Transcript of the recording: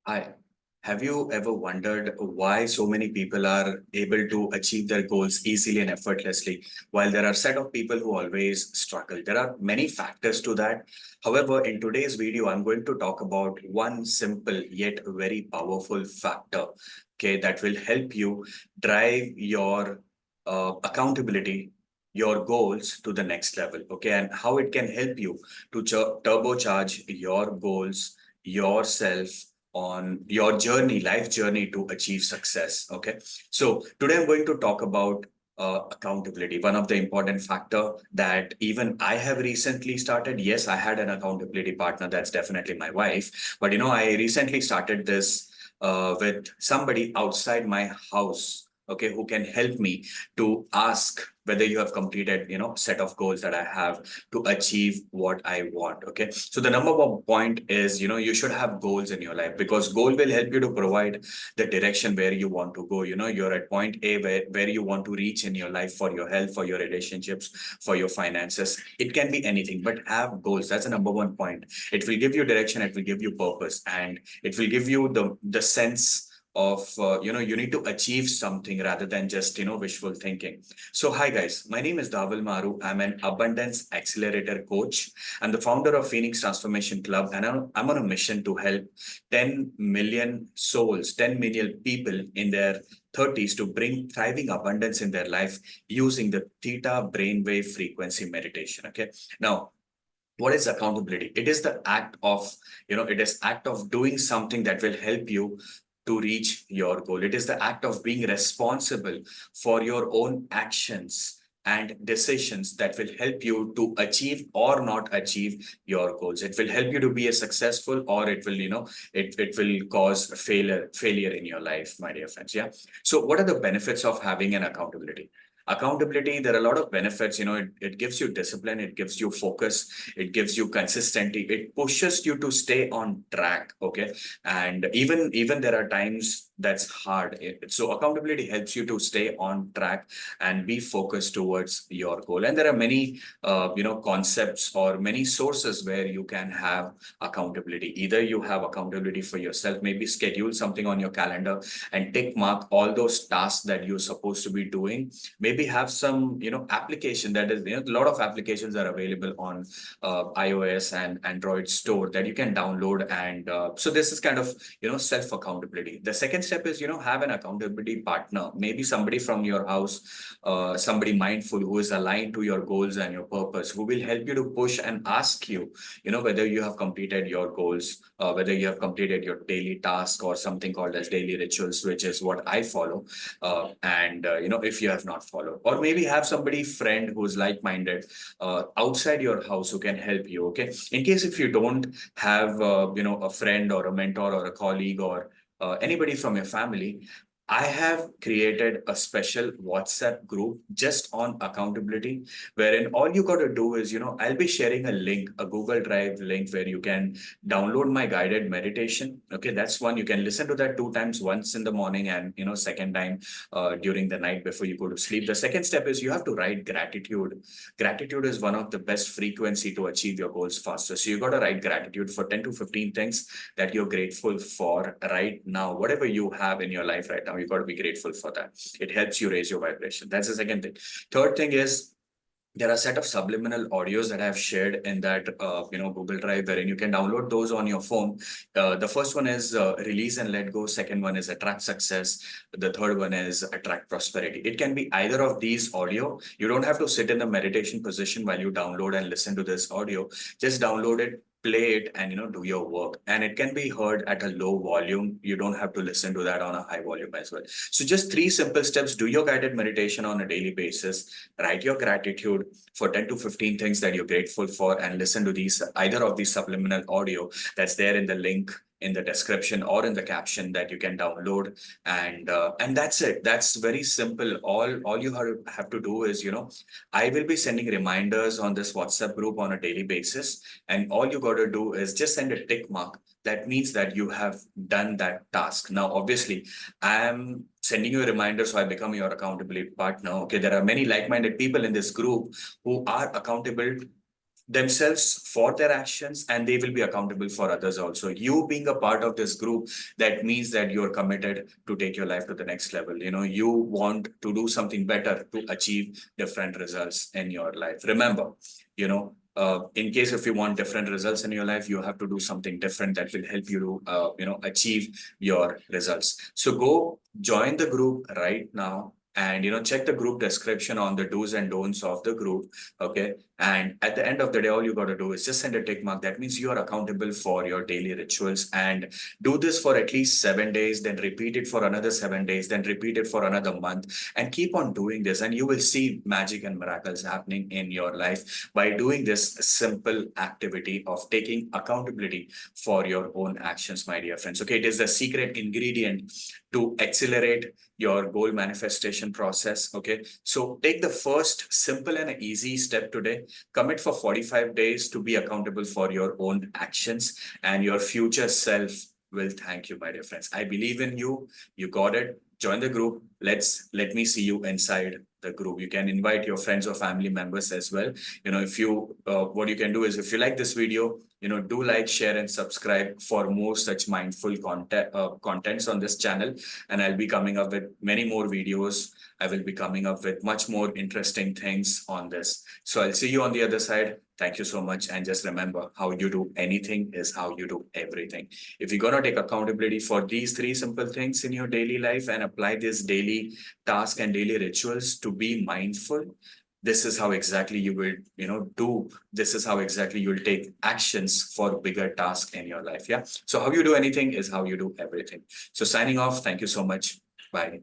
Hi. Have you ever wondered why so many people are able to achieve their goals easily and effortlessly, while there are set of people who always struggle? There are many factors to that. However, in today's video, I'm going to talk about one simple yet very powerful factor, okay, that will help you drive your accountability, your goals to the next level, okay, and how it can help you to turbocharge your goals, yourself on your journey, life journey to achieve success. Okay. So today I'm going to talk about accountability, one of the important factor that even I have recently started. Yes, I had an accountability partner. That's definitely my wife. But, I recently started this with somebody outside my house, okay, who can help me to ask whether you have completed, set of goals that I have to achieve what I want. Okay. So the number one point is, you should have goals in your life, because goal will help you to provide the direction where you want to go. You're at point A where you want to reach in your life, for your health, for your relationships, for your finances. It can be anything, but have goals. That's the number one point. It will give you direction, it will give you purpose, and it will give you the sense of you need to achieve something rather than just wishful thinking. So hi guys, my name is Dawal Maru. I'm an abundance accelerator coach. I'm the founder of Phoenix Transformation Club, and I'm on a mission to help 10 million souls, 10 million people in their 30s to bring thriving abundance in their life using the theta brainwave frequency meditation. Okay. Now, what is accountability? It is the act of, it is act of doing something that will help you to reach your goal. It is the act of being responsible for your own actions and decisions that will help you to achieve or not achieve your goals. It will help you to be a successful, or it will, it will cause failure in your life, my dear friends. Yeah. So what are the benefits of having an accountability? Accountability, there are a lot of benefits. It gives you discipline, it gives you focus, it gives you consistency, it pushes you to stay on track. Okay. And even there are times that's hard. So accountability helps you to stay on track and be focused towards your goal. And there are many concepts or many sources where you can have accountability. Either you have accountability for yourself, maybe schedule something on your calendar and tick mark all those tasks that you're supposed to be doing. Maybe have some application, that is, a lot of applications are available on iOS and Android store that you can download. And so this is kind of self accountability. The second step is have an accountability partner, maybe somebody from your house, somebody mindful who is aligned to your goals and your purpose, who will help you to push and ask you whether you have completed your goals, whether you have completed your daily task or something called as daily rituals, which is what I follow. And if you have not followed, or maybe have somebody friend who's like-minded outside your house who can help you. Okay. In case if you don't have a friend or a mentor or a colleague or anybody from your family, I have created a special WhatsApp group just on accountability, wherein all you got to do is, I'll be sharing a link, a Google Drive link, where you can download my guided meditation. Okay, that's one. You can listen to that two times, once in the morning and, second time during the night before you go to sleep. The second step is you have to write gratitude. Gratitude is one of the best frequency to achieve your goals faster. So you got to write gratitude for 10 to 15 things that you're grateful for right now. Whatever you have in your life right now, you got to be grateful for that. It helps you raise your vibration. That's the second thing. Third thing is, there are a set of subliminal audios that I've shared in that Google Drive, wherein you can download those on your phone. The first one is release and let go. Second one is attract success. The third one is attract prosperity. It can be either of these audio. You don't have to sit in the meditation position while you download and listen to this audio. Just download it, play it, and do your work. And it can be heard at a low volume. You don't have to listen to that on a high volume as well. So just three simple steps: do your guided meditation on a daily basis, write your gratitude for 10 to 15 things that you're grateful for, and listen to these, either of these subliminal audio that's there in the link in the description or in the caption that you can download. And that's it. That's very simple. All you have to do is, I will be sending reminders on this WhatsApp group on a daily basis, and all you got to do is just send a tick mark. That means that you have done that task. Now obviously, I am sending you a reminder, so I become your accountability partner. Okay, there are many like-minded people in this group who are accountable themselves for their actions, and they will be accountable for others also. You being a part of this group, that means that you're committed to take your life to the next level. You want to do something better to achieve different results in your life. Remember, in case if you want different results in your life, you have to do something different that will help you to achieve your results. So go join the group right now, and check the group description on the do's and don'ts of the group. Okay, and at the end of the day, all you got to do is just send a tick mark. That means you are accountable for your daily rituals, and do this for at least 7 days, then repeat it for another 7 days, then repeat it for another month, and keep on doing this. And you will see magic and miracles happening in your life by doing this simple activity of taking accountability for your own actions, my dear friends. Okay, it is the secret ingredient to accelerate your goal manifestation process. Okay, so take the first simple and easy step today. Commit for 45 days to be accountable for your own actions, and your future self will thank you, my dear friends. I believe in you. You got it. Join the group. Let me see you inside the group. You can invite your friends or family members as well. If you what you can do is, if you like this video, do like, share, and subscribe for more such mindful contents on this channel. And I'll be coming up with many more videos. I will be coming up with much more interesting things on this. So I'll see you on the other side. Thank you so much. And just remember, how you do anything is how you do everything. If you're going to take accountability for these three simple things in your daily life and apply this daily task and daily rituals to be mindful, this is how exactly you will, this is how exactly you'll take actions for bigger tasks in your life. Yeah. So how you do anything is how you do everything. So signing off. Thank you so much. Bye.